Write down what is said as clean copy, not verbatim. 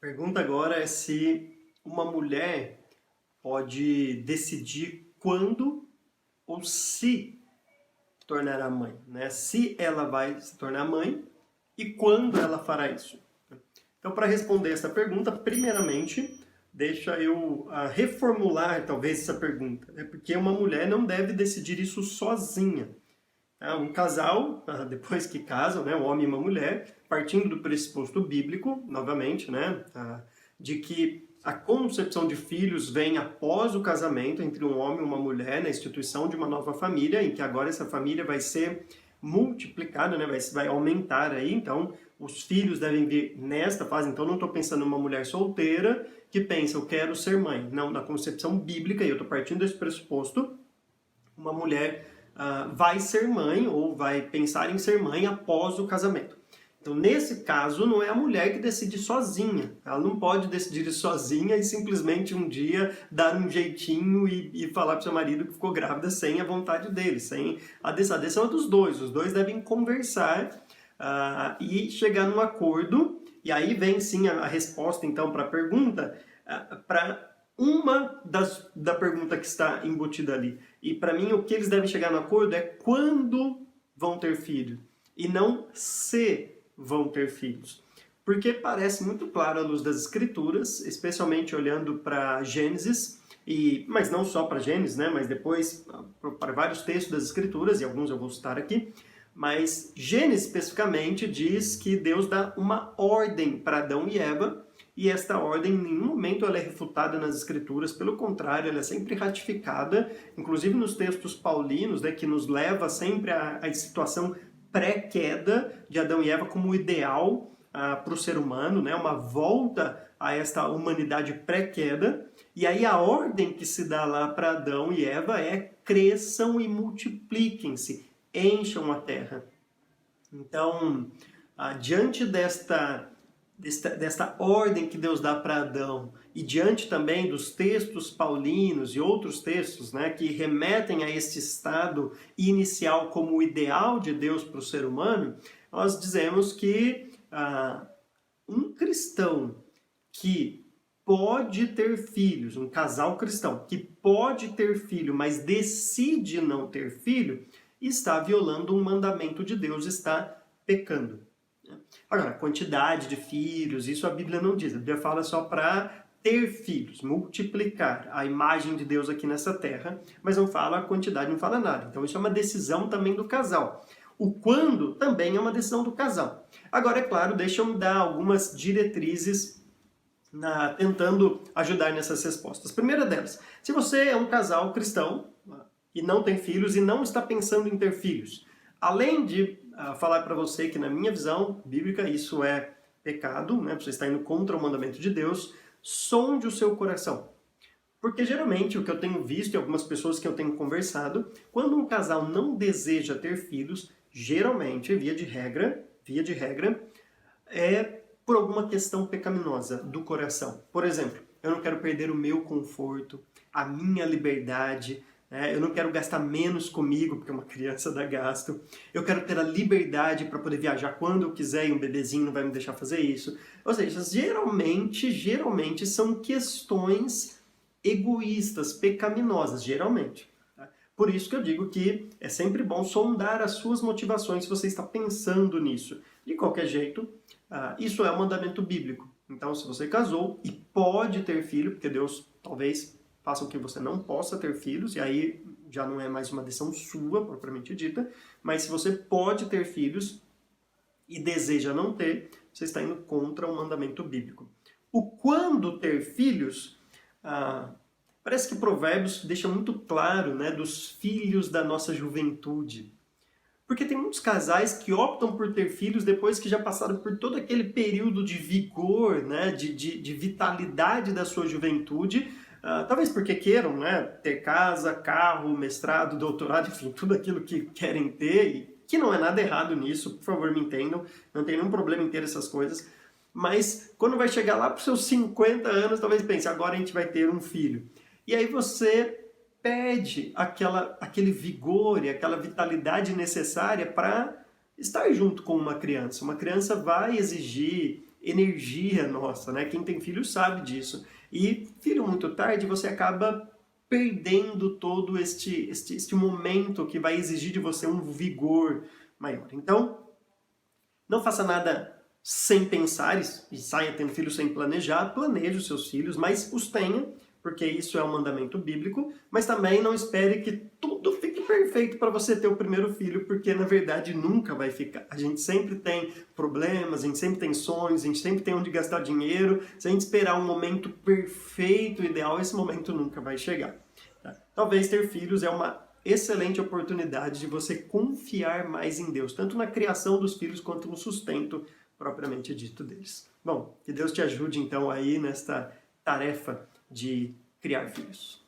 Pergunta agora é se uma mulher pode decidir quando ou se tornará mãe, né? Se ela vai se tornar mãe e quando ela fará isso. Então, para responder essa pergunta, primeiramente, deixa eu reformular talvez essa pergunta, né? Porque uma mulher não deve decidir isso sozinha. Um casal, depois que casam, né, um homem e uma mulher, partindo do pressuposto bíblico, novamente, né, de que a concepção de filhos vem após o casamento entre um homem e uma mulher, na instituição de uma nova família, em que agora essa família vai ser multiplicada, né, vai aumentar aí, então os filhos devem vir nesta fase. Então não estou pensando numa mulher solteira que pensa, eu quero ser mãe. Não, na concepção bíblica, e eu estou partindo desse pressuposto, uma mulher vai ser mãe ou vai pensar em ser mãe após o casamento. Então, nesse caso, não é a mulher que decide sozinha. Ela não pode decidir sozinha e simplesmente um dia dar um jeitinho e falar para o seu marido que ficou grávida sem a vontade dele, sem a decisão é dos dois. Os dois devem conversar e chegar num acordo. E aí vem sim a resposta, então, para a pergunta, para da pergunta que está embutida ali. E para mim o que eles devem chegar no acordo é quando vão ter filho e não se vão ter filhos. Porque parece muito claro à luz das escrituras, especialmente olhando para Gênesis, mas não só para Gênesis, né, mas depois para vários textos das escrituras, e alguns eu vou citar aqui, mas Gênesis especificamente diz que Deus dá uma ordem para Adão e Eva, e esta ordem em nenhum momento ela é refutada nas escrituras, pelo contrário, ela é sempre ratificada, inclusive nos textos paulinos, né, que nos leva sempre à situação pré-queda de Adão e Eva como o ideal para o ser humano, né, uma volta a esta humanidade pré-queda. E aí a ordem que se dá lá para Adão e Eva é cresçam e multipliquem-se, encham a terra. Então, diante desta ordem que Deus dá para Adão, e diante também dos textos paulinos e outros textos, né, que remetem a este estado inicial como o ideal de Deus para o ser humano, nós dizemos que um cristão que pode ter filhos, um casal cristão que pode ter filho, mas decide não ter filho, está violando um mandamento de Deus, está pecando. Agora, quantidade de filhos, isso a Bíblia não diz. A Bíblia fala só para ter filhos, multiplicar a imagem de Deus aqui nessa terra, mas não fala a quantidade, não fala nada. Então isso é uma decisão também do casal. O quando também é uma decisão do casal. Agora, é claro, deixa eu dar algumas diretrizes tentando ajudar nessas respostas. Primeira delas, se você é um casal cristão e não tem filhos e não está pensando em ter filhos, além de falar para você que, na minha visão bíblica, isso é pecado, né? Você está indo contra o mandamento de Deus, sonde o seu coração. Porque geralmente o que eu tenho visto e algumas pessoas que eu tenho conversado, quando um casal não deseja ter filhos, geralmente, via de regra, é por alguma questão pecaminosa do coração. Por exemplo, eu não quero perder o meu conforto, a minha liberdade, eu não quero gastar menos comigo, porque uma criança dá gasto. Eu quero ter a liberdade para poder viajar quando eu quiser e um bebezinho não vai me deixar fazer isso. Ou seja, geralmente são questões egoístas, pecaminosas, geralmente. Tá? Por isso que eu digo que é sempre bom sondar as suas motivações se você está pensando nisso. De qualquer jeito, isso é um mandamento bíblico. Então, se você casou e pode ter filho, porque Deus talvez façam que você não possa ter filhos, e aí já não é mais uma decisão sua, propriamente dita, mas se você pode ter filhos e deseja não ter, você está indo contra o mandamento bíblico. O quando ter filhos, parece que Provérbios deixa muito claro, né, dos filhos da nossa juventude. Porque tem muitos casais que optam por ter filhos depois que já passaram por todo aquele período de vigor, né, de vitalidade da sua juventude, talvez porque queiram, né, ter casa, carro, mestrado, doutorado, enfim, tudo aquilo que querem ter, e que não é nada errado nisso, por favor me entendam, não tem nenhum problema em ter essas coisas, mas quando vai chegar lá para os seus 50 anos, talvez pense, agora a gente vai ter um filho. E aí você perde aquele vigor e aquela vitalidade necessária para estar junto com uma criança. Uma criança vai exigir energia nossa, né? Quem tem filho sabe disso. E filho muito tarde, você acaba perdendo todo este momento que vai exigir de você um vigor maior. Então, não faça nada sem pensar e saia tendo filhos sem planejar. Planeje os seus filhos, mas os tenha, porque isso é um mandamento bíblico. Mas também não espere que tudo fique perfeito para você ter o primeiro filho, porque na verdade nunca vai ficar. A gente sempre tem problemas, a gente sempre tem sonhos, a gente sempre tem onde gastar dinheiro. Se a gente esperar um momento perfeito, ideal, esse momento nunca vai chegar. Tá? Talvez ter filhos é uma excelente oportunidade de você confiar mais em Deus, tanto na criação dos filhos quanto no sustento propriamente dito deles. Bom, que Deus te ajude então aí nesta tarefa de criar filhos.